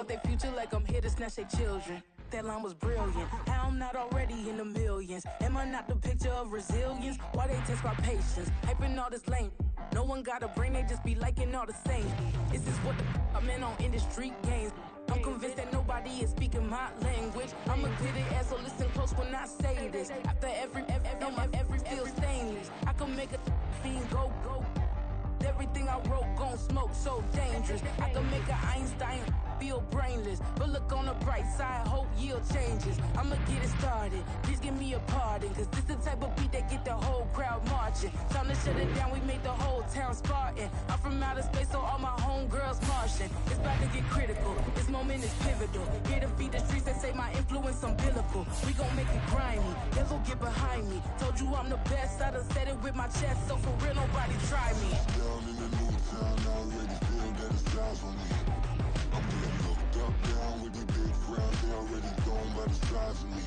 about their future like I'm here to snatch their children. That line was brilliant. How I'm not already in the millions. Am I not the picture of resilience? Why they test my patience? Hyping all this lame. No one got a brain, they just be liking all the same. Is this what the I'm in on industry games? I'm convinced that nobody is speaking my language. I'm a good ass, so listen close when I say this. After every feel stainless. I can make a fiend go. Everything I wrote gon' smoke, so dangerous. I can make a Einstein feel brainless. But look on the bright side, hope yield changes. I'ma get it started, please give me a pardon. Cause this the type of beat that get the whole crowd marching. Time to shut it down, we made the whole town Spartan. I'm from outer space, so all my homegirls Martian. It's about to get critical, this moment is pivotal. Here to feed the streets that say my influence umbilical. We gon' make it grimy, never get behind me. Told you I'm the best, I done said it with my chest. So for real, nobody try me. Down in the new town, I already feel that it's time for me. I'm getting looked up, down with the big crowd. They already gone by the size of me.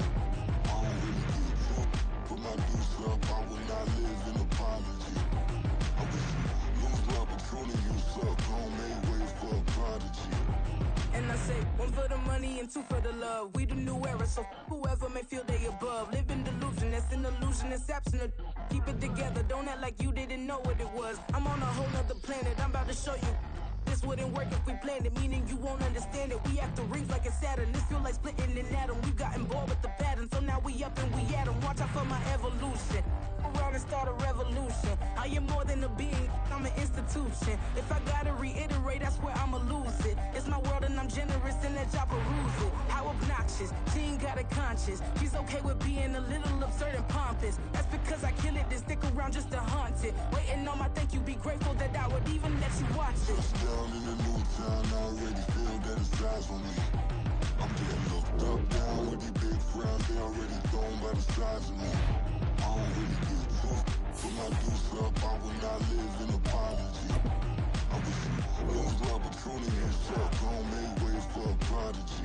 I don't really get drunk, put my deuce up. I will not live in apology. I wish you lose my opportunity, you suck. Home made way for a prodigy. And I say, one for the money and two for the love. We the new era, so whoever may feel they above. Live in delusion, that's an illusion, that's absent. Keep it together, don't act like you didn't know what it was. I'm on a whole nother planet, I'm about to show you. This wouldn't work if we planned it, meaning you won't understand it. We have to rings like it's Saturn. This feel like splitting an atom. We gotten bored with the pattern, so now we up and we at 'em. Watch out for my evolution. Around and start a revolution. I am more than a being, I'm an institution. If I gotta reiterate, that's where I'ma lose it. It's my world and I'm generous and let y'all peruse it. How obnoxious, she ain't got a conscience. She's okay with being a little absurd and pompous. That's because I kill it, then stick around just to haunt it. Waiting on my thank you, be grateful that I would even let you watch this. Down in the new town, I already feel that it's time for me. I'm getting looked up, down with the big crowd. They already gone by the size of me. I don't really get drunk, put my deuce up. I will not live in apology. I wish you lose the opportunity, you suck. Home made way for a prodigy.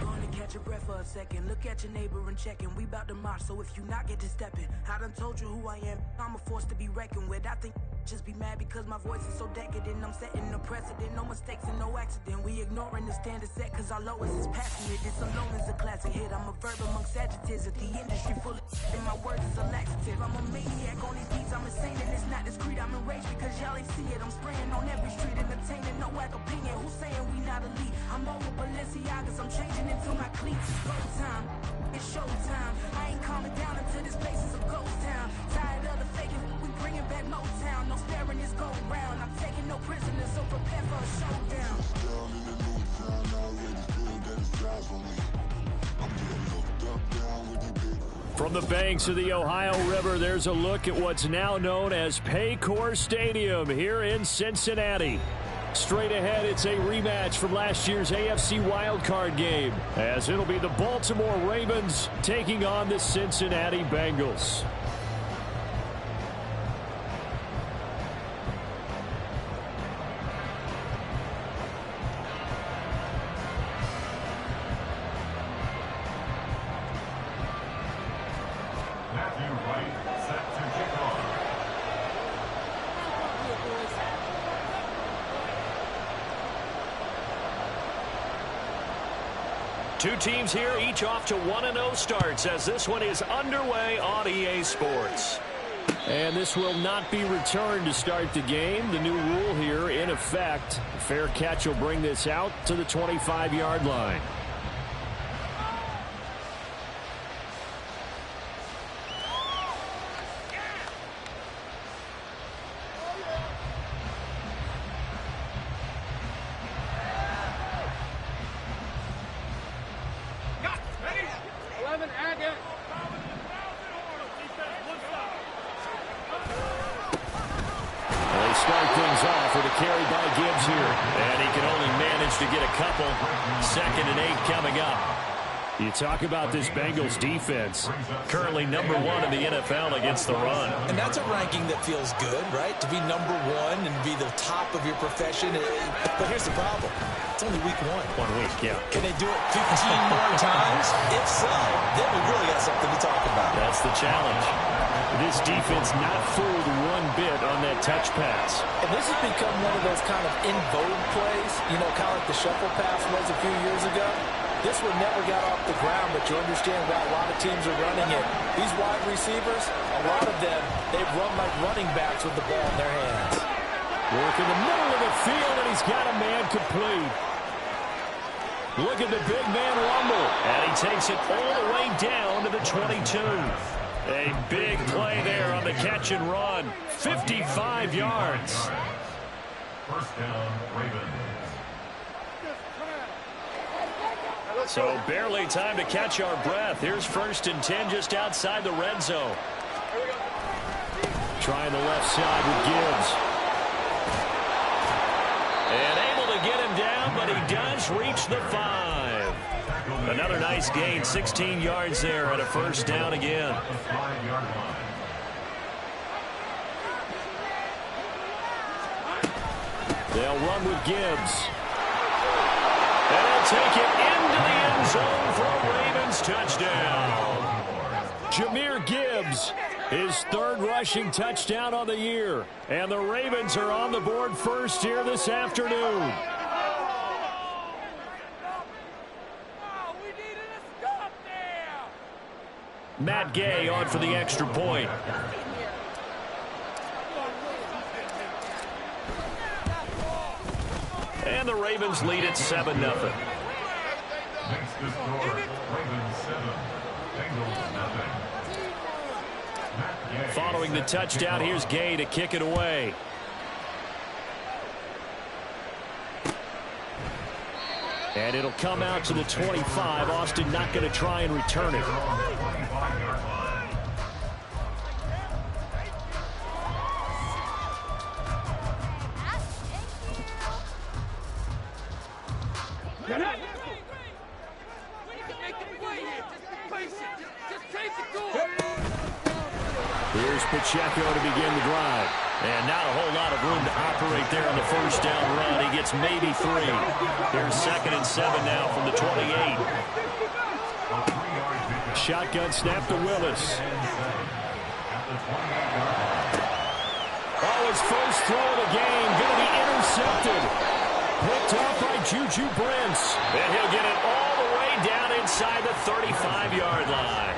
Gonna catch your breath for a second. Look at your neighbor and check in. We bout to march, so if you not get to stepping. I done told you who I am. I'm a force to be reckoned with. I think just be mad because my voice is so decadent. I'm setting the precedent, no mistakes and no accident. We ignoring the standard set cause our lowest is passionate. This alone is a classic hit. I'm a verb amongst adjectives. If the industry full of and my words is a laxative. I'm a maniac on these beats. I'm insane and it's not discreet. I'm enraged because y'all ain't see it. I'm spraying on every street, entertaining, no whack opinion. Who's saying we not elite? I'm over Balenciagas. I'm changing into my cleats. It's go time. It's showtime. I ain't calming down until this place is a ghost town. Tired of the faking. We bringing back Motown. No sparing this go round. I'm taking no prisoners, so prepare for a showdown. Down in the new town, I already feel that it's time for me. I'm getting looked up, down with the big. From the banks of the Ohio River, there's a look at what's now known as Paycor Stadium here in Cincinnati. Straight ahead, it's a rematch from last year's AFC wildcard game, as it'll be the Baltimore Ravens taking on the Cincinnati Bengals. Two teams here, each off to 1-0 starts as this one is underway on EA Sports. And this will not be returned to start the game. The new rule here in effect. A fair catch will bring this out to the 25-yard line. You talk about this Bengals defense, currently number 1 in the NFL against the run. And that's a ranking that feels good, right? To be number 1 and be the top of your profession. But here's the problem. It's only week 1. 1 week, yeah. Can they do it 15 more times? If so, then we really got something to talk about. That's the challenge. This defense not fooled one bit on that touch pass. And this has become one of those kind of in vogue plays, you know, kind of like the shuffle pass was a few years ago. This one never got off the ground, but you understand why a lot of teams are running it. These wide receivers, a lot of them, they run like running backs with the ball in their hands. Work in the middle of the field, and he's got a man complete. Look at the big man rumble, and he takes it all the way down to the 22. A big play there on the catch and run. 55 yards. First down, Ravens. So barely time to catch our breath. Here's 1st and 10 just outside the red zone. Trying the left side with Gibbs. And able to get him down, but he does reach the 5. Another nice gain, 16 yards there at a first down again. They'll run with Gibbs. And he'll take it into the end zone for a Ravens touchdown. Jahmyr Gibbs, his 3rd rushing touchdown of the year. And the Ravens are on the board first here this afternoon. Matt Gay on for the extra point. And the Ravens lead at 7-0. Next to score, Ravens 7, Bengals nothing. Following the touchdown, here's Gay to kick it away. And it'll come out to the 25. Austin not going to try and return it. Here's Pacheco to begin the drive. And not a whole lot of room to operate there on the first down run. He gets maybe 3. Here's 2nd and 7 now from the 28. Shotgun snap to Willis. Oh, his first throw of the game going to be intercepted. Picked off by Juju Brents. And he'll get it all the way down inside the 35-yard line.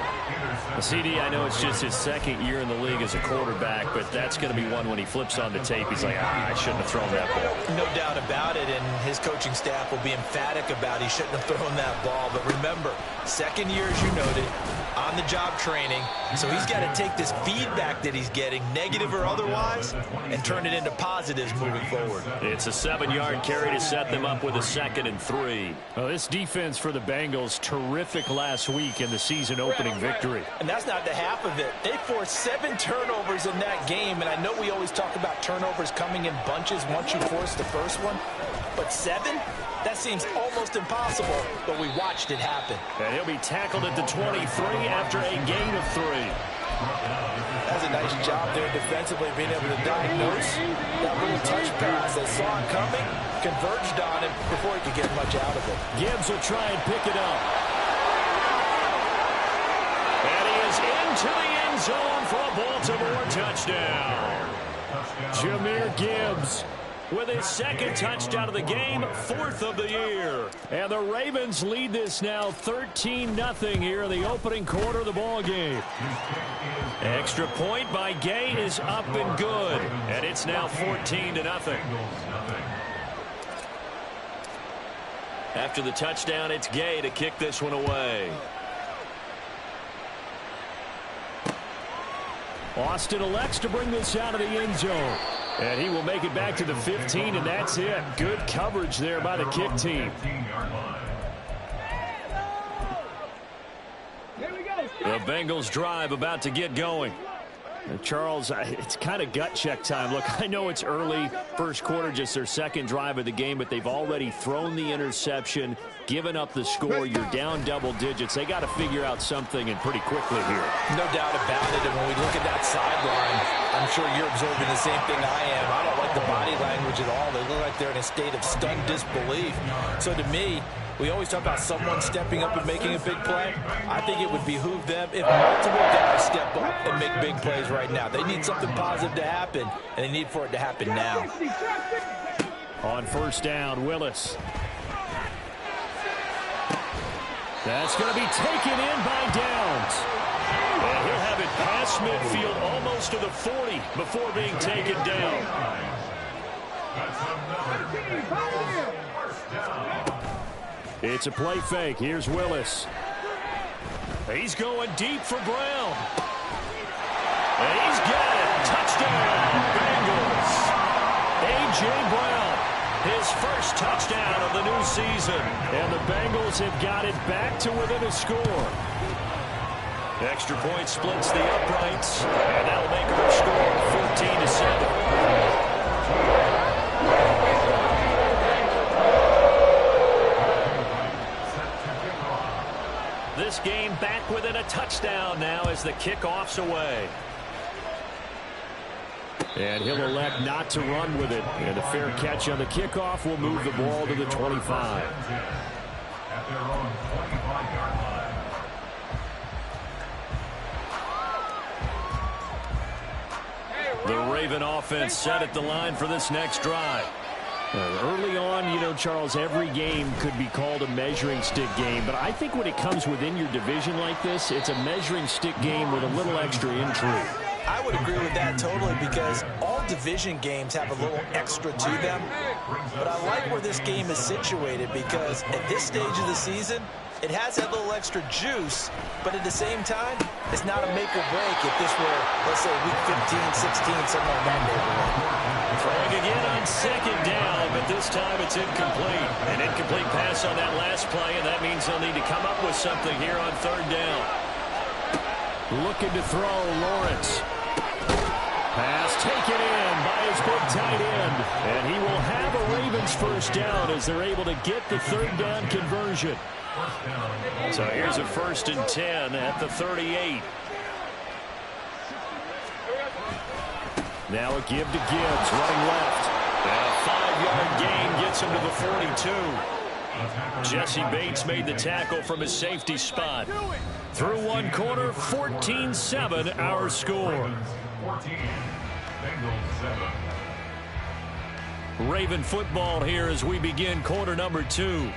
CD, I know it's just his 2nd year in the league as a quarterback, but that's going to be one when he flips on the tape. He's like, I shouldn't have thrown that ball. No doubt about it, and his coaching staff will be emphatic about he shouldn't have thrown that ball. But remember, 2nd year, as you noted, on-the-job training. So he's got to take this feedback that he's getting, negative or otherwise, and turn it into positives moving forward. It's a 7-yard carry to set them up with a 2nd and 3. Well, this defense for the Bengals, terrific last week in the season-opening victory. And that's not the half of it. They forced 7 turnovers in that game, and I know we always talk about turnovers coming in bunches once you force the first one, but 7? That seems almost impossible, but we watched it happen. And he'll be tackled at the 23 after a gain of 3. That's a nice job there defensively, being able to diagnose that little touch pass. They saw it coming, converged on it before he could get much out of it. Gibbs will try and pick it up. And he is into the end zone for a Baltimore touchdown. Jahmyr Gibbs with his 2nd touchdown of the game, 4th of the year. And the Ravens lead this now 13-0 here in the opening quarter of the ball game. Extra point by Gay is up and good. And it's now 14-0. After the touchdown, it's Gay to kick this one away. Austin elects to bring this out of the end zone. And he will make it back to the 15, and that's it. Good coverage there by the kick team. The Bengals drive about to get going. Charles, it's kind of gut check time. Look, I know it's early, first quarter, just their 2nd drive of the game, but they've already thrown the interception, given up the score. You're down double digits. They got to figure out something, and pretty quickly here. No doubt about it, and when we look at that sideline, I'm sure you're observing the same thing I am. I don't like the body language at all. They look like they're in a state of stunned disbelief. So to me, We always talk about someone stepping up and making a big play. I think it would behoove them if multiple guys step up and make big plays right now. They need something positive to happen, and they need for it to happen now. On first down, Willis. That's going to be taken in by Downs. And he'll have it past midfield almost to the 40 before being taken down. It's a play fake. Here's Willis. He's going deep for Brown. And he's got it. Touchdown, Bengals. A.J. Brown, his first touchdown of the new season. And the Bengals have got it back to within a score. Extra point splits the uprights, and that'll make their score 14-7. This game back within a touchdown now as the kickoff's away. And he'll elect not to run with it. And a fair catch on the kickoff will move the ball to the 25. At their own 25-yard line. The Raven offense set at the line for this next drive. Early on, you know, Charles, every game could be called a measuring stick game. But I think when it comes within your division like this, it's a measuring stick game with a little extra intrigue. I would agree with that totally because all division games have a little extra to them. But I like where this game is situated because at this stage of the season, it has that little extra juice, but at the same time, it's not a make or break if this were, let's say, week 15, 16, something like that neighborhood. Throwing again on second down, but this time it's incomplete. An incomplete pass on that last play, and that means they'll need to come up with something here on third down. Looking to throw, Lawrence. Pass taken in by his big tight end, and he will have a Ravens first down as they're able to get the third down conversion. So here's a 1st and 10 at the 38. Now a give to Gibbs, running left. And a 5-yard gain gets him to the 42. Jesse Bates made the tackle from his safety spot. Through one quarter, 14-7 our score. 14, Bengals 7. Raven football here as we begin quarter number 2.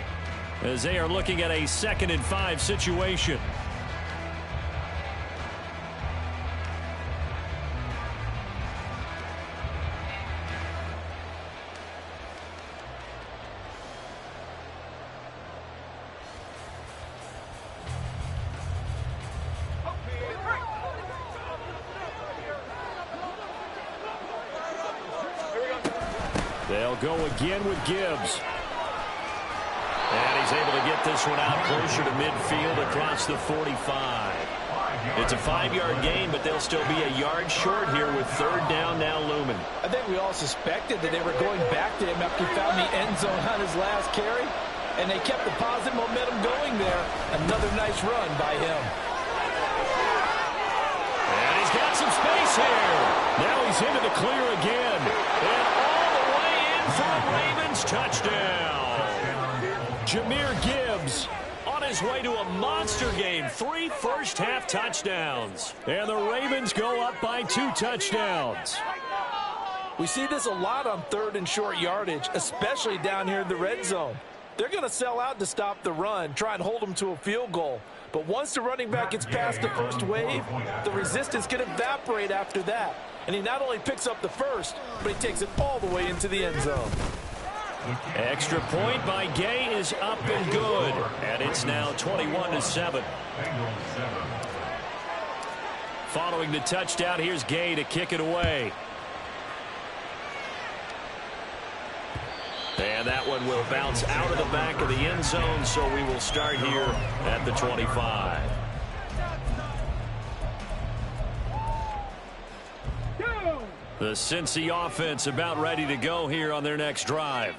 As they are looking at a 2nd and 5 situation. They'll go again with Gibbs. And he's able to get this one out closer to midfield across the 45. It's a 5-yard gain, but they'll still be a yard short here with third down now looming. I think we all suspected that they were going back to him after he found the end zone on his last carry, and they kept the positive momentum going there. Another nice run by him. And he's got some space here. Now he's into the clear again. And all the way in for a Ravens touchdown. Jahmyr Gibbs on his way to a monster game. 3 first-half touchdowns. And the Ravens go up by 2 touchdowns. We see this a lot on 3rd and short yardage, especially down here in the red zone. They're going to sell out to stop the run, try and hold them to a field goal. But once the running back gets past the first wave, the resistance can evaporate after that. And he not only picks up the first, but he takes it all the way into the end zone. Extra point by Gay is up and good. And it's now 21-7. Following the touchdown, here's Gay to kick it away. And that one will bounce out of the back of the end zone, so we will start here at the 25. The Cincy offense about ready to go here on their next drive.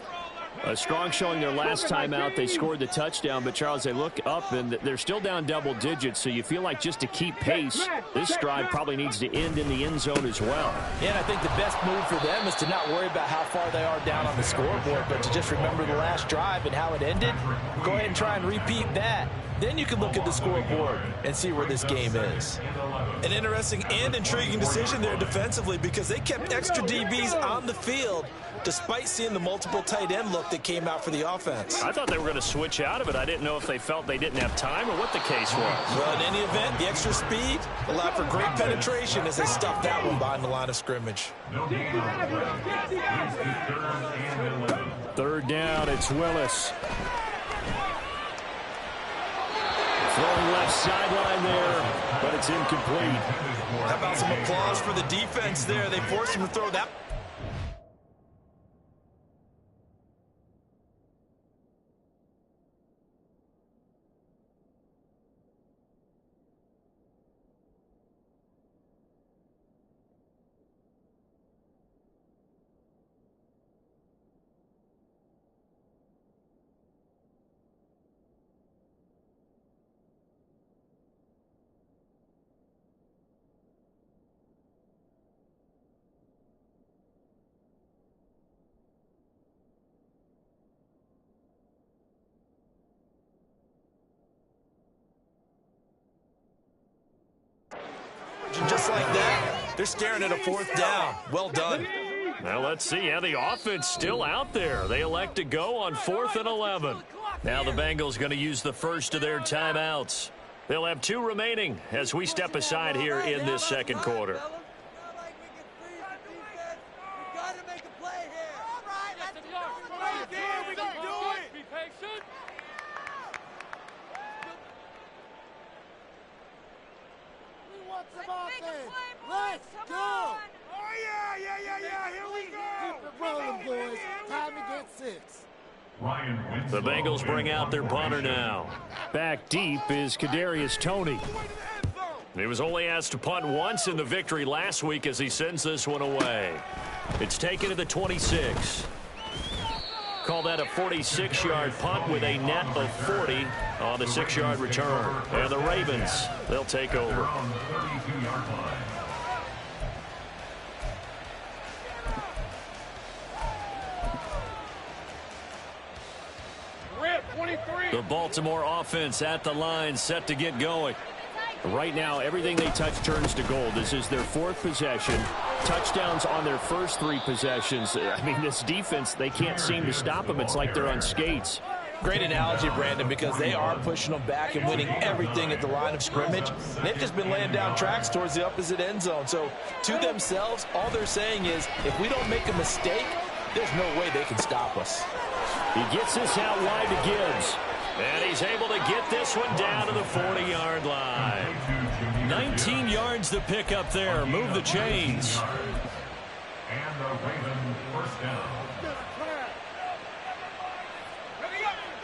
A strong showing their last time out. They scored the touchdown, but, Charles, they look up, and they're still down double digits, so you feel like just to keep pace, this drive probably needs to end in the end zone as well. Yeah, and I think the best move for them is to not worry about how far they are down on the scoreboard, but to just remember the last drive and how it ended. Go ahead and try and repeat that. Then you can look at the scoreboard and see where this game is. An interesting and intriguing decision there defensively because they kept extra DBs on the field despite seeing the multiple tight end look that came out for the offense. I thought they were going to switch out of it. I didn't know if they felt they didn't have time or what the case was. Well, in any event, the extra speed allowed for great penetration as they stuffed that one behind the line of scrimmage. Third down, it's Willis. Throwing left sideline there, but it's incomplete. How about some applause for the defense there? They forced him to throw that. Just like that, they're staring at a fourth down. Well done. Now let's see. Yeah, the offense still out there. They elect to go on 4th and 11. Now the Bengals going to use the first of their timeouts. They'll have 2 remaining as we step aside here in this second quarter. Let's go! Oh, yeah, here we go! Keep it rolling, boys. Time to get 6. The Bengals bring out their punter now. Back deep is Kadarius Toney. He was only asked to punt once in the victory last week as he sends this one away. It's taken to the 26. Call that a 46-yard punt with a net of 40 on the 6-yard return. And the Ravens, they'll take over. The Baltimore offense at the line, set to get going. Right now, everything they touch turns to gold. This is their 4th possession. Touchdowns on their first 3 possessions. I mean, this defense, they can't seem to stop them. It's like they're on skates. Great analogy, Brandon, because they are pushing them back and winning everything at the line of scrimmage. They've just been laying down tracks towards the opposite end zone. So, to themselves, all they're saying is, if we don't make a mistake, there's no way they can stop us. He gets this out wide to Gibbs. And he's able to get this one down to the 40-yard line. 19 yards to pick up there. Move the chains. And the Ravens first down.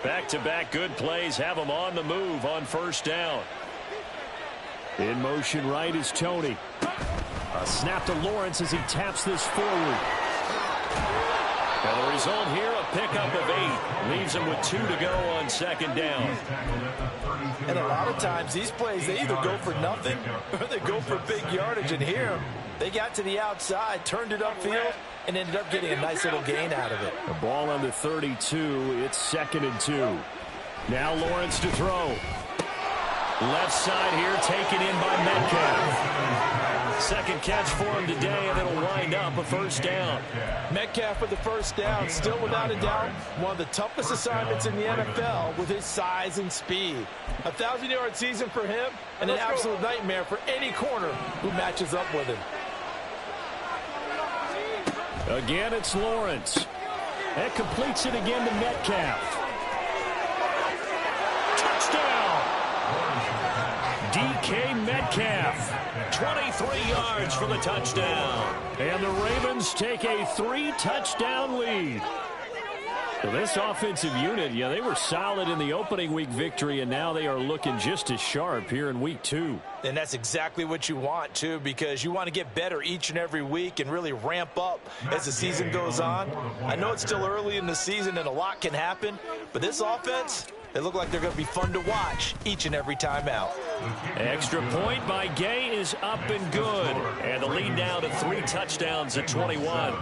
Back-to-back good plays have them on the move on first down. In motion right is Toney. A snap to Lawrence as he taps this forward. And the result here, a pickup of 8. Leaves him with 2 to go on second down. And a lot of times, these plays, they either go for nothing or they go for big yardage. And here, they got to the outside, turned it upfield, and ended up getting a nice little gain out of it. The ball on the 32. It's 2nd and 2. Now Lawrence to throw. Left side here, taken in by Metcalf. Second catch for him today, and it'll wind up a first down. Metcalf with the first down, still without a doubt, one of the toughest assignments in the NFL with his size and speed. A 1,000-yard season for him, and an absolute nightmare for any corner who matches up with him. Again, it's Lawrence. That completes it again to Metcalf. Touchdown! DK Metcalf. 23 yards for the touchdown. And the Ravens take a 3-touchdown lead. So this offensive unit, they were solid in the opening week victory, and now they are looking just as sharp here in week 2. And that's exactly what you want, too, because you want to get better each and every week and really ramp up as the season goes on. I know it's still early in the season and a lot can happen, but this offense, they look like they're going to be fun to watch each and every time out. Extra point by Gay is up and good. And the lead now to 3 touchdowns at 21.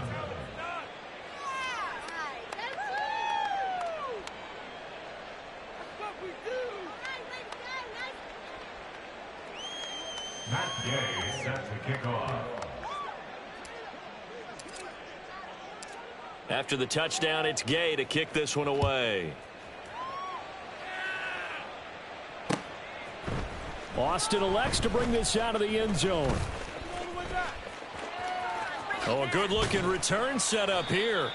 Matt Gay set to kick off. After the touchdown, it's Gay to kick this one away. Austin elects to bring this out of the end zone. Oh, a good-looking return set up here.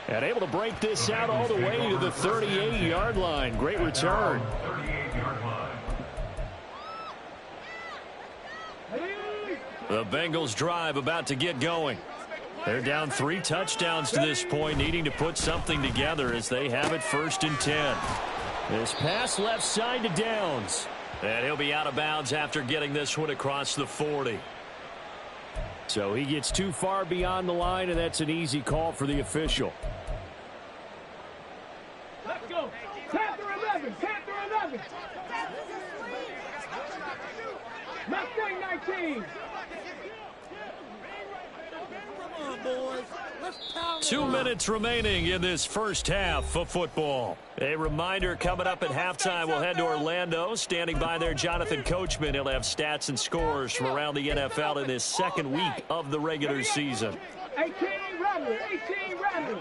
And able to break this out all the way to the 38-yard line. Great return. 38-yard line. The Bengals drive about to get going. They're down 3 touchdowns to this point, needing to put something together as they have it 1st and 10. This pass left side to Downs. And he'll be out of bounds after getting this one across the 40. So he gets too far beyond the line, and that's an easy call for the official. Let's go. Panther 11. Panther 11. Mustang 19. Come on, boys. Let's pound 2 minutes remaining in this first half of football. A reminder, coming up at halftime, we'll head to Orlando. Standing by there, Jonathan Coachman. He'll have stats and scores from around the NFL in this second week of the regular season. 18 Rattler. 18 Rattler.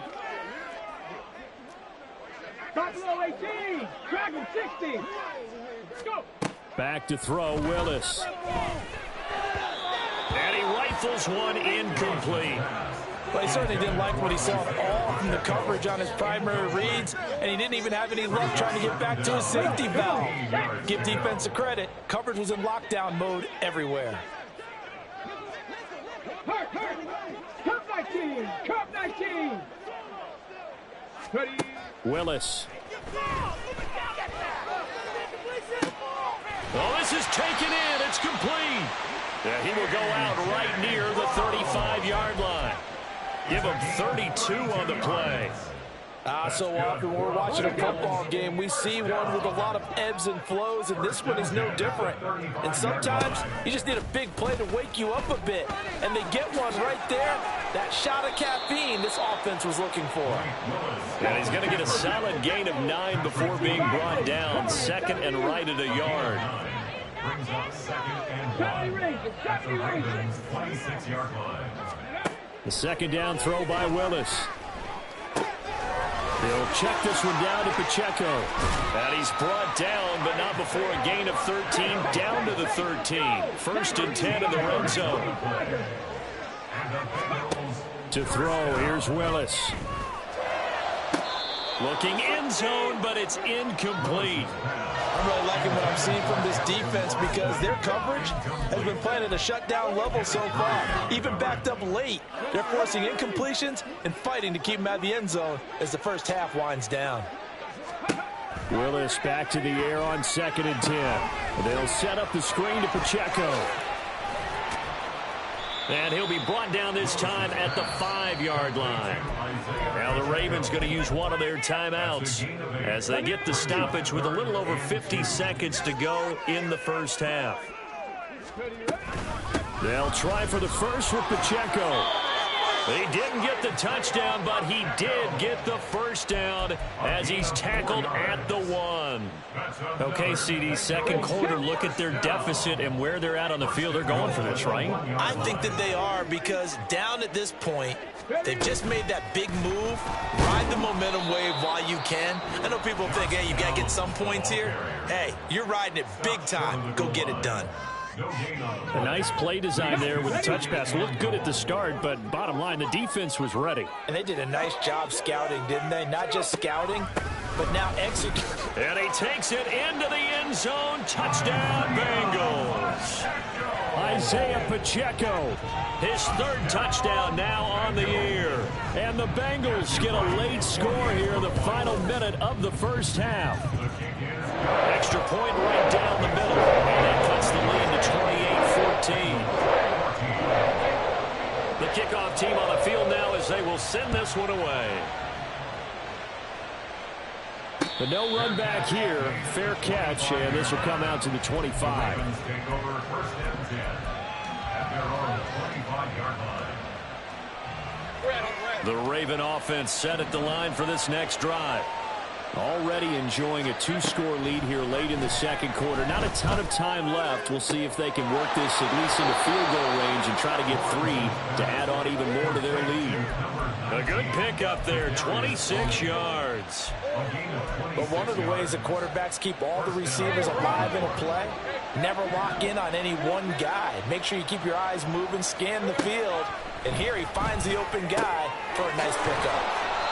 Buffalo 18. Dragon 60. Let's go. Back to throw, Willis. And he rifles one incomplete. Well, he certainly didn't like what he saw all from the coverage on his primary reads, and he didn't even have any luck trying to get back to his safety valve. Give defense a credit. Coverage was in lockdown mode everywhere. Cup 19. Cup 19. Willis. Oh, this is taken in. It's complete. Yeah, he will go out right near the 35-yard line. Give him 32 on the play. So often when we're watching a football game, we see one with a lot of ebbs and flows, and this one is no different. And sometimes you just need a big play to wake you up a bit. And they get one right there. That shot of caffeine this offense was looking for. And he's going to get a solid gain of 9 before being brought down. 2nd and right at a yard. Brings up 2nd and 1 at the Ravens' 26-yard line. The 2nd down throw by Willis. He'll check this one down to Pacheco. And he's brought down, but not before a gain of 13, down to the 13. 1st and 10 in the red zone. To throw, here's Willis. Looking end zone, but it's incomplete. I'm really liking what I'm seeing from this defense because their coverage has been playing at a shutdown level so far. Even backed up late, they're forcing incompletions and fighting to keep them out of the end zone as the first half winds down. Willis back to the air on 2nd and 10. They'll set up the screen to Pacheco. And he'll be brought down this time at the 5-yard line. Now the Ravens going to use one of their timeouts as they get the stoppage with a little over 50 seconds to go in the first half. They'll try for the first with Pacheco. He didn't get the touchdown, but he did get the first down as he's tackled at the 1. Okay, CD, second quarter, look at their deficit and where they're at on the field. They're going for this, right? I think that they are because down at this point, they've just made that big move. Ride the momentum wave while you can. I know people think, hey, you got to get some points here. Hey, you're riding it big time. Go get it done. A nice play design there with the touch pass. Looked good at the start, but bottom line, the defense was ready. And they did a nice job scouting, didn't they? Not just scouting, but now execute. And he takes it into the end zone. Touchdown, Bengals. Isaiah Pacheco, his third touchdown now on the year. And the Bengals get a late score here in the final minute of the first half. Extra point right down the middle. And that cuts the lead to 28-14. The kickoff team on the field now as they will send this one away. But no run back here. Fair catch, and this will come out to the 25. The Raven offense set at the line for this next drive. Already enjoying a 2-score lead here late in the second quarter. Not a ton of time left. We'll see if they can work this at least into field goal range and try to get 3 to add on even more to their lead. A good pickup there, 26 yards. But one of the ways the quarterbacks keep all the receivers alive in a play, never lock in on any one guy. Make sure you keep your eyes moving, scan the field. And here he finds the open guy for a nice pickup.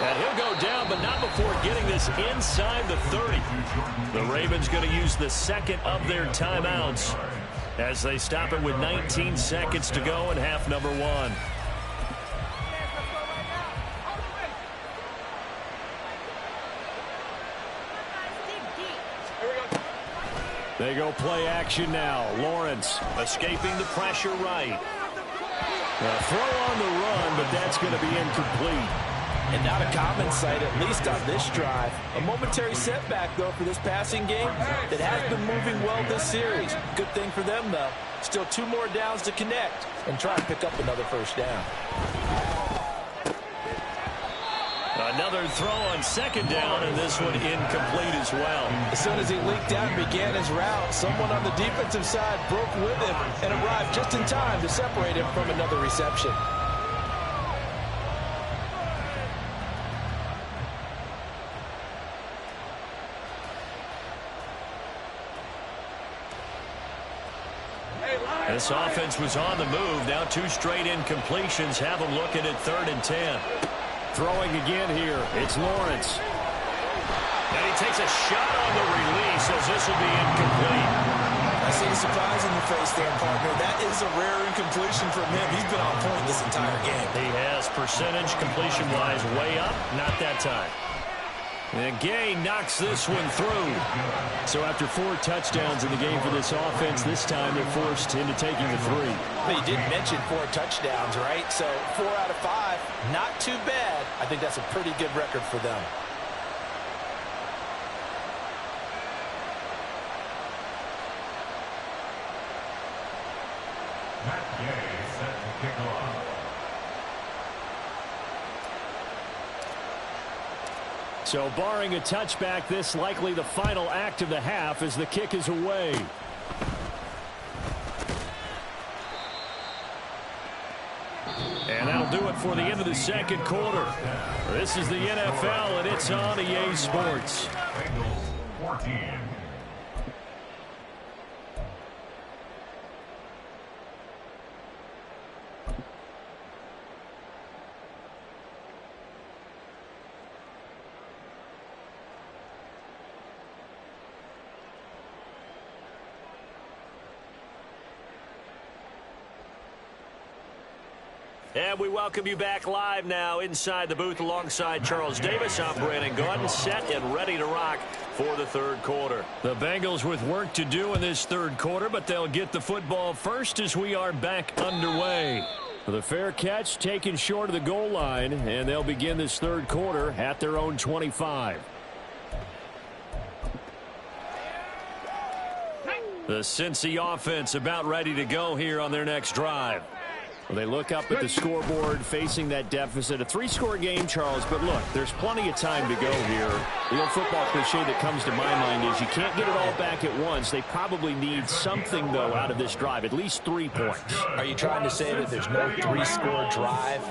And he'll go down, but not before getting this inside the 30. The Ravens going to use the second of their timeouts as they stop it with 19 seconds to go in half number 1. They go play action now. Lawrence escaping the pressure right. A throw on the run, but that's going to be incomplete. And not a common sight, at least on this drive. A momentary setback, though, for this passing game that has been moving well this series. Good thing for them, though. Still 2 more downs to connect and try and pick up another first down. Another throw on second down, and this one incomplete as well. As soon as he leaked out and began his route, someone on the defensive side broke with him and arrived just in time to separate him from another reception. This offense was on the move. Now 2 straight incompletions have them looking at 3rd and 10. Throwing again here. It's Lawrence. And he takes a shot on the release as this will be incomplete. I see the surprise in your face there, partner. That is a rare incompletion from him. He's been on point this entire game. He has percentage completion-wise way up. Not that time. And Gay knocks this one through. So after 4 touchdowns in the game for this offense, this time they're forced into taking the 3. Well, you did mention 4 touchdowns, right? So 4 out of 5, not too bad. I think that's a pretty good record for them. Matt Gay set to kick off. So barring a touchback, this likely the final act of the half as the kick is away. And that'll do it for the end of the second quarter. This is the NFL, and it's on EA Sports. Bengals 14. And we welcome you back live now inside the booth alongside Charles Davis. I'm Brandon Gaudin, set and ready to rock for the third quarter. The Bengals with work to do in this third quarter, but they'll get the football first as we are back underway. The fair catch taken short of the goal line, and they'll begin this third quarter at their own 25. The Cincy offense about ready to go here on their next drive. Well, they look up at the scoreboard facing that deficit. A 3-score game, Charles, but look, there's plenty of time to go here. The old football cliche that comes to my mind is you can't get it all back at once. They probably need something, though, out of this drive, at least 3 points. Are you trying to say that there's no 3-score drive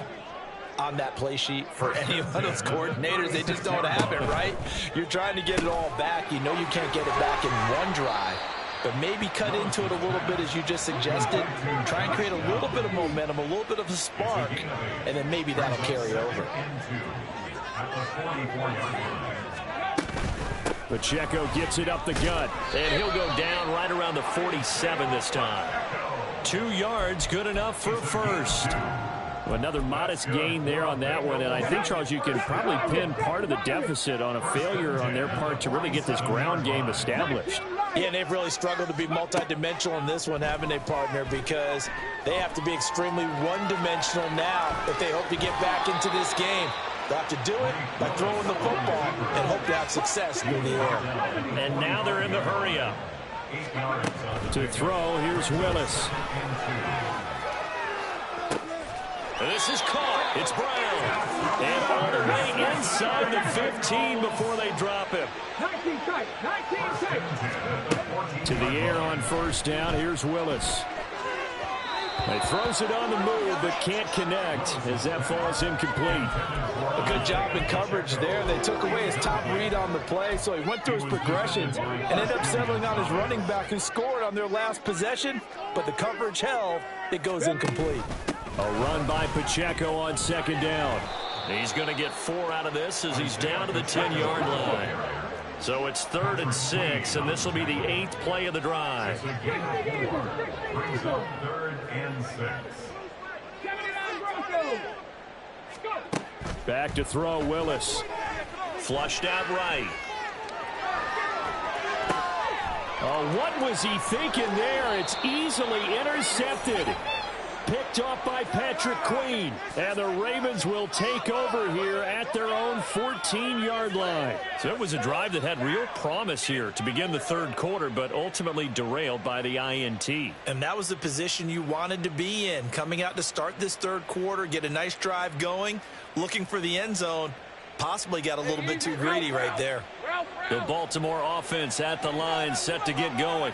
on that play sheet for any of those coordinators? They just don't have it, right? You're trying to get it all back. You know you can't get it back in one drive. But maybe cut into it a little bit as you just suggested. Try and create a little bit of momentum, a little bit of a spark, and then maybe that'll carry over. Pacheco gets it up the gut. And he'll go down right around the 47 this time. 2 yards, good enough for first. Another modest gain there on that one, and I think, Charles, you can probably pin part of the deficit on a failure on their part to really get this ground game established. Yeah, and they've really struggled to be multidimensional in this one, haven't they, partner? Because they have to be extremely one-dimensional now if they hope to get back into this game. They'll have to do it by throwing the football and hope to have success through the air. And now they're in the hurry-up. To throw, here's Willis. This is caught. It's Brown. And all the way inside the 15 before they drop him. 19 tight. 19 tight. To the air on first down, here's Willis. He throws it on the move, but can't connect as that falls incomplete. A good job in coverage there. They took away his top read on the play, so he went through his progressions and ended up settling on his running back who scored on their last possession, but the coverage held. It goes incomplete. A run by Pacheco on second down. He's going to get 4 out of this as he's down to the 10-yard line. So it's 3rd and 6, and this will be the 8th play of the drive. 3rd and 6. Back to throw, Willis. Flushed out right. Oh, what was he thinking there? It's easily intercepted. Picked off by Patrick Queen. And the Ravens will take over here at their own 14-yard line. So it was a drive that had real promise here to begin the 3rd quarter, but ultimately derailed by the INT. And that was the position you wanted to be in, coming out to start this 3rd quarter, get a nice drive going, looking for the end zone. Possibly got a little bit too greedy right there. The Baltimore offense at the line, set to get going.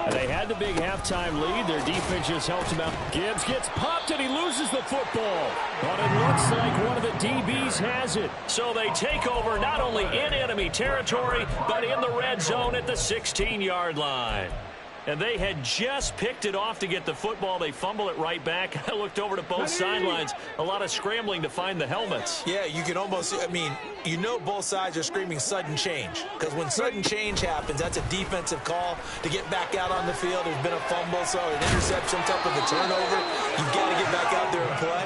And they had the big halftime lead. Their defense just helped them out. Gibbs gets popped and he loses the football. But it looks like one of the DBs has it. So they take over not only in enemy territory, but in the red zone at the 16-yard line. And they had just picked it off to get the football. They fumble it right back. I looked over to both sidelines. A lot of scrambling to find the helmets. Yeah, you can almost, you know both sides are screaming sudden change. Because when sudden change happens, that's a defensive call to get back out on the field. There's been a fumble, so an interception, type of a turnover. You've got to get back out there and play.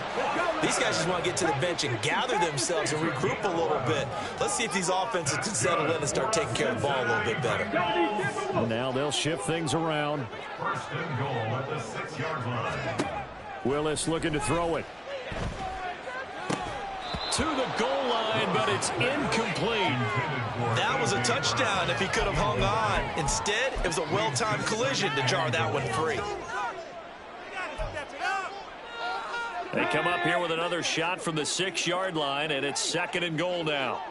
These guys just want to get to the bench and gather themselves and regroup a little bit. Let's see if these offenses can settle in and start taking care of the ball a little bit better. Now they'll shift things around. 1st and goal at the 6-yard line. Willis looking to throw it. To the goal line, but it's incomplete. That was a touchdown if he could have hung on. Instead, it was a well-timed collision to jar that one free. They come up here with another shot from the 6-yard line, and it's 2nd and goal now.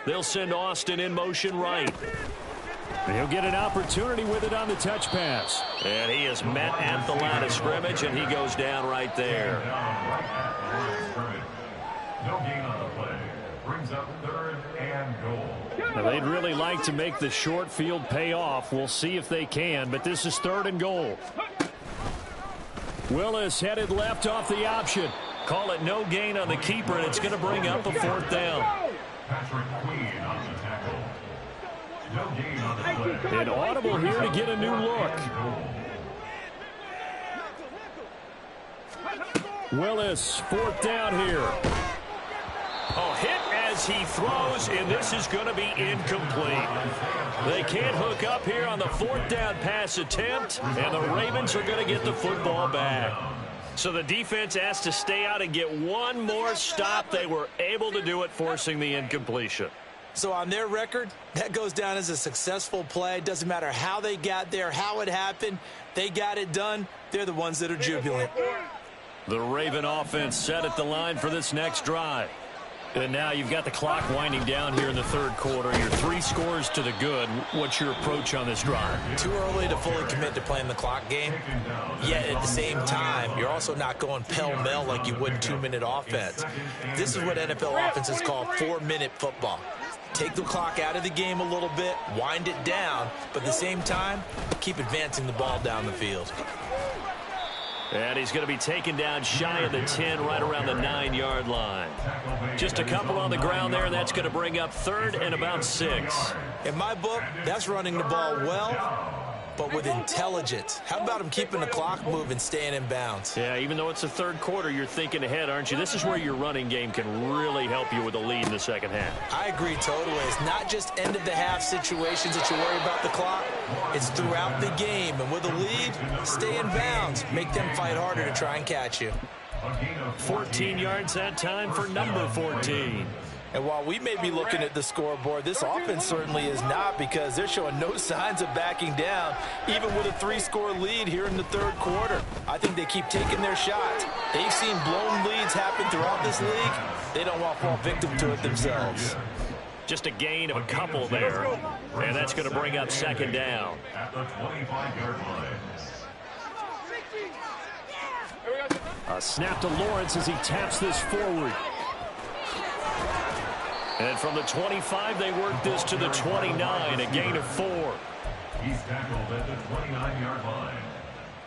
They'll send Austin in motion right. He'll get an opportunity with it on the touch pass. And he is met at the line of scrimmage, and he goes down right there. No gain on the play. Brings up 3rd and goal. Now, they'd really like to make the short field pay off. We'll see if they can, but this is 3rd and goal. Willis headed left off the option. Call it no gain on the keeper, and it's going to bring up a 4th down. Patrick Queen on the tackle. No gain on the play. An audible here to get a new look. Willis, 4th down here. Oh, hit as he throws, and this is going to be incomplete. They can't hook up here on the 4th down pass attempt, and the Ravens are going to get the football back. So the defense has to stay out and get one more stop. They were able to do it, forcing the incompletion. So on their record, that goes down as a successful play. It doesn't matter how they got there, how it happened. They got it done. They're the ones that are jubilant. The Raven offense set at the line for this next drive. And now you've got the clock winding down here in the 3rd quarter. You're 3 scores to the good. What's your approach on this drive? Too early to fully commit to playing the clock game. Yet at the same time, you're also not going pell-mell like you would in 2-minute offense. This is what NFL offenses call 4-minute football. Take the clock out of the game a little bit, wind it down, but at the same time, keep advancing the ball down the field. And he's going to be taken down shy of the 10, right around the 9-yard line. Just a couple on the ground there, and that's going to bring up 3rd and about 6. In my book, that's running the ball well, but with intelligence. How about him keeping the clock moving, staying in bounds? Yeah, even though it's the 3rd quarter, you're thinking ahead, aren't you? This is where your running game can really help you with a lead in the second half. I agree totally. It's not just end-of-the-half situations that you worry about the clock. It's throughout the game. And with a lead, stay in bounds. Make them fight harder to try and catch you. 14 yards that time for number 14. And while we may be looking at the scoreboard, this offense certainly is not, because they're showing no signs of backing down, even with a 3-score lead here in the 3rd quarter. I think they keep taking their shots. They've seen blown leads happen throughout this league. They don't want to fall victim to it themselves. Just a gain of a couple there, and that's going to bring up 2nd down. At the 25-yard line. A snap to Lawrence as he taps this forward. And from the 25, they work this to the 29, a gain of 4. He's tackled at the 29-yard line.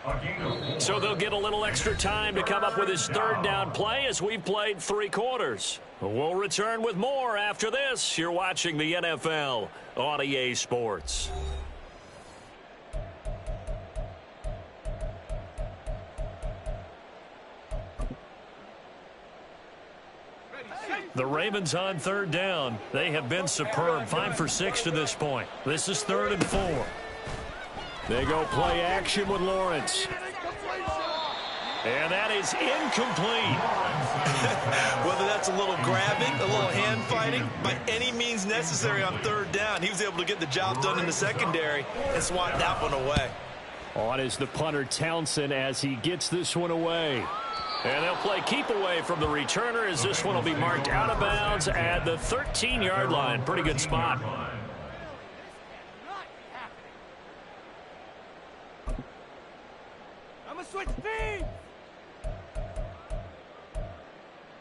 A gain of 4. So they'll get a little extra time to come up with his 3rd down play as we've played 3 quarters. We'll return with more after this. You're watching the NFL on EA Sports. The Ravens on 3rd down. They have been superb. 5 for 6 to this point. This is 3rd and 4. They go play action with Lawrence. And that is incomplete. Whether that's a little grabbing, a little hand fighting, by any means necessary on 3rd down, he was able to get the job done in the secondary and swat that one away. On is the punter Townsend as he gets this one away. And they'll play keep away from the returner as this one will be marked out of bounds at the 13-yard line. Pretty good spot. I'm going to switch teams.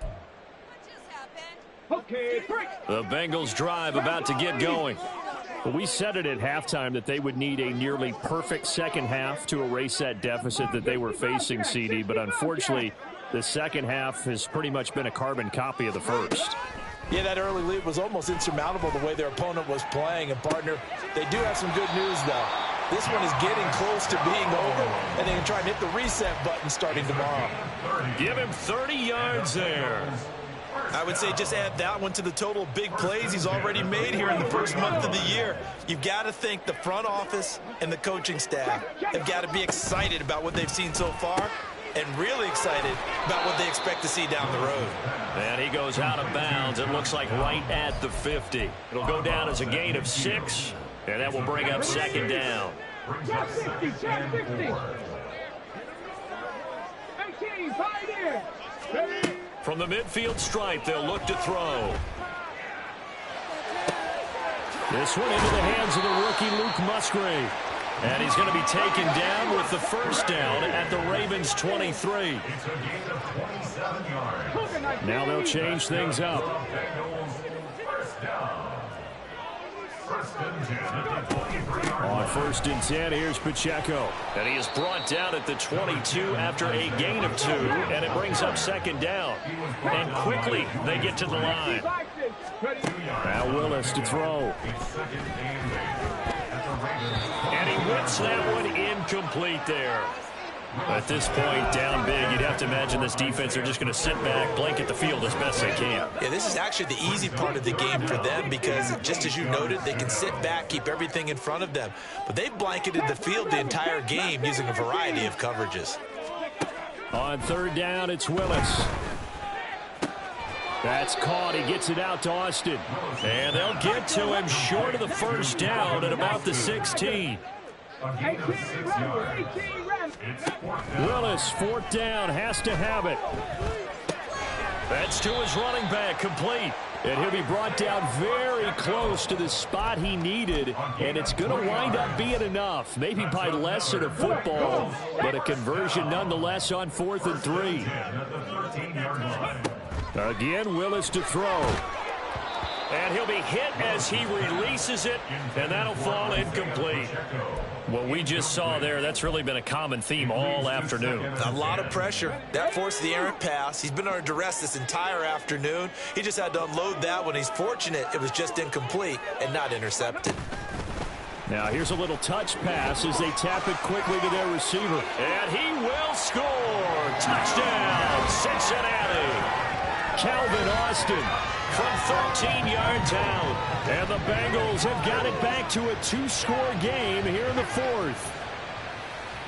What just happened? Okay, break. The Bengals drive about to get going. Well, we said it at halftime that they would need a nearly perfect second half to erase that deficit that they were facing, CD. But unfortunately, the second half has pretty much been a carbon copy of the first. Yeah, that early lead was almost insurmountable the way their opponent was playing. And, partner, they do have some good news, though. This one is getting close to being over, and they can try and hit the reset button starting tomorrow. Give him 30 yards there. I would say just add that one to the total of big plays he's already made here in the first month of the year. You've got to think the front office and the coaching staff have got to be excited about what they've seen so far and really excited about what they expect to see down the road. And he goes out of bounds. It looks like right at the 50. It'll go down as a gain of 6, and that will bring up 2nd down. Check 50, check 50. 18, pioneer. From the midfield stripe, they'll look to throw. This one into the hands of the rookie Luke Musgrave. And he's going to be taken down with the first down at the Ravens' 23. Now they'll change things up. On 1st and 10, here's Pacheco. And he is brought down at the 22 after a gain of 2, and it brings up 2nd down. And quickly, they get to the line. Now Willis to throw. And he whips that one incomplete there. At this point, down big, you'd have to imagine this defense are just going to sit back, blanket the field as best they can. Yeah, this is actually the easy part of the game for them because, just as you noted, they can sit back, keep everything in front of them. But they've blanketed the field the entire game using a variety of coverages. On 3rd down, it's Willis. That's caught. He gets it out to Austin. And they'll get to him short of the first down at about the 16. Willis, 4th down, has to have it. That's to his running back, complete. And he'll be brought down very close to the spot he needed. And it's going to wind up being enough. Maybe by less than a football, but a conversion nonetheless on 4th and 3. Again, Willis to throw. And he'll be hit as he releases it, and that'll fall incomplete. What we just saw there, that's really been a common theme all afternoon. A lot of pressure. That forced the errant pass. He's been under duress this entire afternoon. He just had to unload that one. He's fortunate it was just incomplete and not intercepted. Now here's a little touch pass as they tap it quickly to their receiver. And he will score. Touchdown, Cincinnati. Calvin Austin from 13 yards out. And the Bengals have got it back to a 2-score game here in the fourth.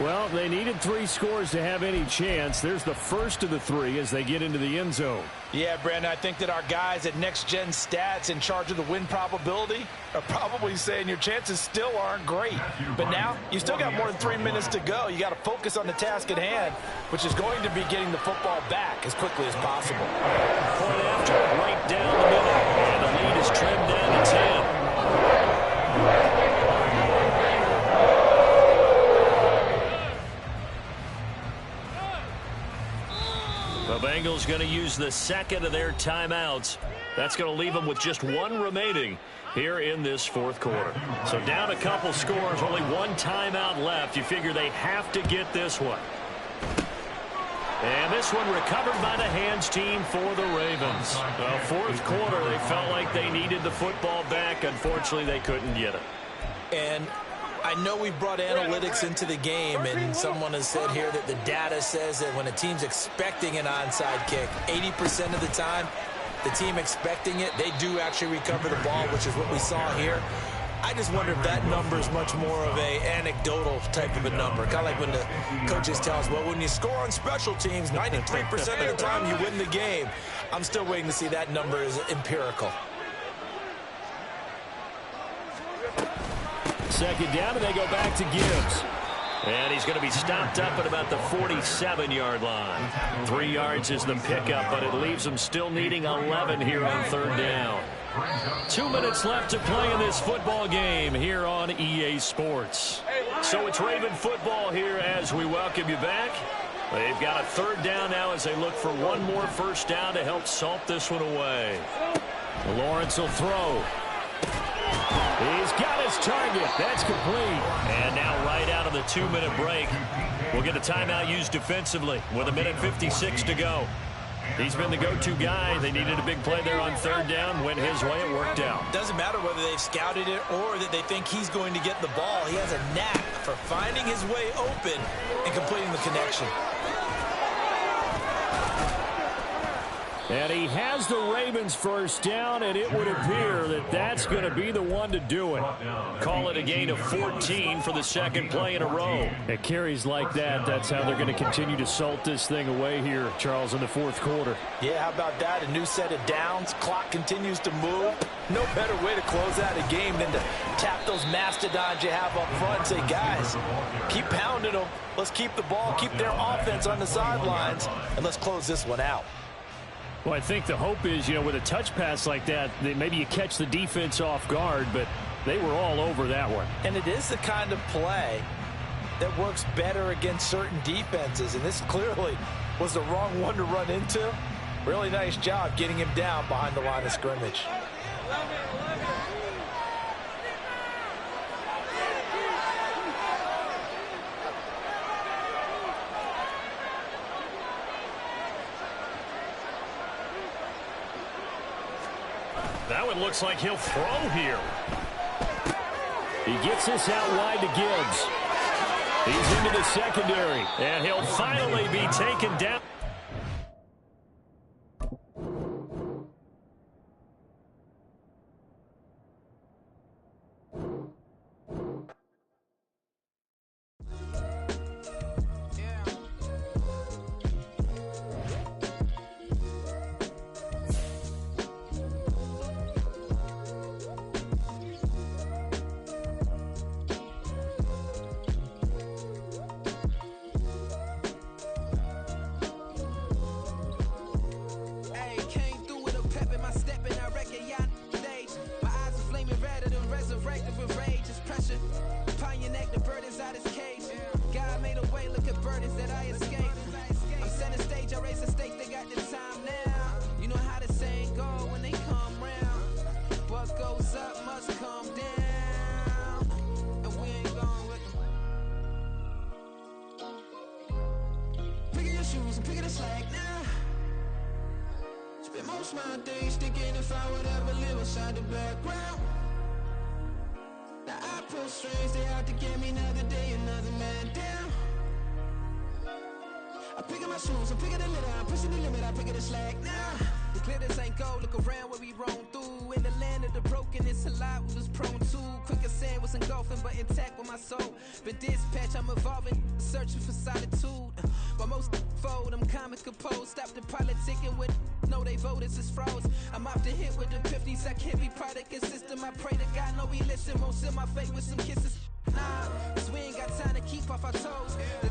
Well, they needed 3 scores to have any chance. There's the first of the 3 as they get into the end zone. Yeah, Brandon, I think that our guys at Next Gen Stats in charge of the win probability are probably saying your chances still aren't great. But now, you still got more than 3 minutes to go. You got to focus on the task at hand, which is going to be getting the football back as quickly as possible. Point after, right down the middle. And the lead is trimmed down to 10. The Bengals going to use the second of their timeouts. That's going to leave them with just 1 remaining here in this fourth quarter. So down a couple scores, only 1 timeout left. You figure they have to get this one. And this one recovered by the hands team for the Ravens. Well, fourth quarter, they felt like they needed the football back. Unfortunately, they couldn't get it. And I know we brought analytics into the game, and someone has said here that the data says that when a team's expecting an onside kick, 80% of the time, the team expecting it, they do actually recover the ball, which is what we saw here. I just wonder if that number is much more of a anecdotal type of a number. Kind of like when the coaches tell us, well, when you score on special teams, 93% of the time you win the game. I'm still waiting to see that number is empirical. Second down, and they go back to Gibbs. And he's going to be stopped up at about the 47-yard line. 3 yards is the pickup, but it leaves them still needing 11 here on third down. 2 minutes left to play in this football game here on EA Sports. So it's Raven football here as we welcome you back. They've got a third down now as they look for one more first down to help salt this one away. Lawrence will throw. He's got his target. That's complete. And now right out of the 2-minute break, we'll get a timeout used defensively with 1:56 to go. He's been the go-to guy. They needed a big play there on third down. Went his way. It worked out. Doesn't matter whether they've scouted it or that they think he's going to get the ball. He has a knack for finding his way open and completing the connection. And he has the Ravens first down, and it would appear that that's going to be the one to do it. Call it a gain of 14 for the second play in a row. It carries like that. That's how they're going to continue to salt this thing away here, Charles, in the fourth quarter. Yeah, how about that? A new set of downs. Clock continues to move. No better way to close out a game than to tap those mastodons you have up front and say, guys, keep pounding them. Let's keep the ball, keep their offense on the sidelines, and let's close this one out. Well, I think the hope is, with a touch pass like that maybe you catch the defense off guard, but they were all over that one. And it is the kind of play that works better against certain defenses, and this clearly was the wrong one to run into. Really nice job getting him down behind the line of scrimmage. That one looks like he'll throw here. He gets this out wide to Gibbs. He's into the secondary. And he'll finally be taken down. lost my days thinking if I would ever live inside the background. Now I pull strings, they out to get me another day, another man down. I pick up my shoes, I'm picking the litter, I'm pushing the limit, I pick up the slack now. The glitters ain't gold, look around where we roam through. In the land of the broken, it's a lot we was prone to. Quicker sand was engulfing, but intact with my soul. Been dispatched, I'm evolving, searching for solitude. While most fold, I'm comic composed. Stop the politicking with no, they voters is froze. I'm off the hit with the 50s, I can't be product and system. I pray to God, no, we listen. Won't seal my fate with some kisses. Nah, cause we ain't got time to keep off our toes. The